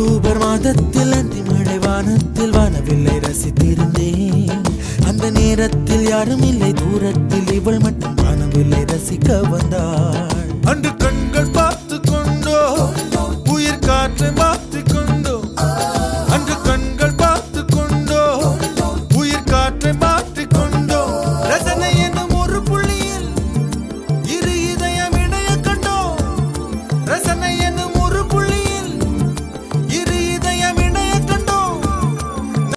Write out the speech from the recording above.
October மாதத்தில் அந்தி மழை வானத்தில் வானவில்லை ரசித்திருந்தேன். அந்த நேரத்தில் யாரும் இல்லை தூரத்தில், இவள் மட்டும் வானவில்லை ரசிக்க வந்தாள். அன்று கண்கள் பார்த்து கொண்டோ உயிர் காற்றை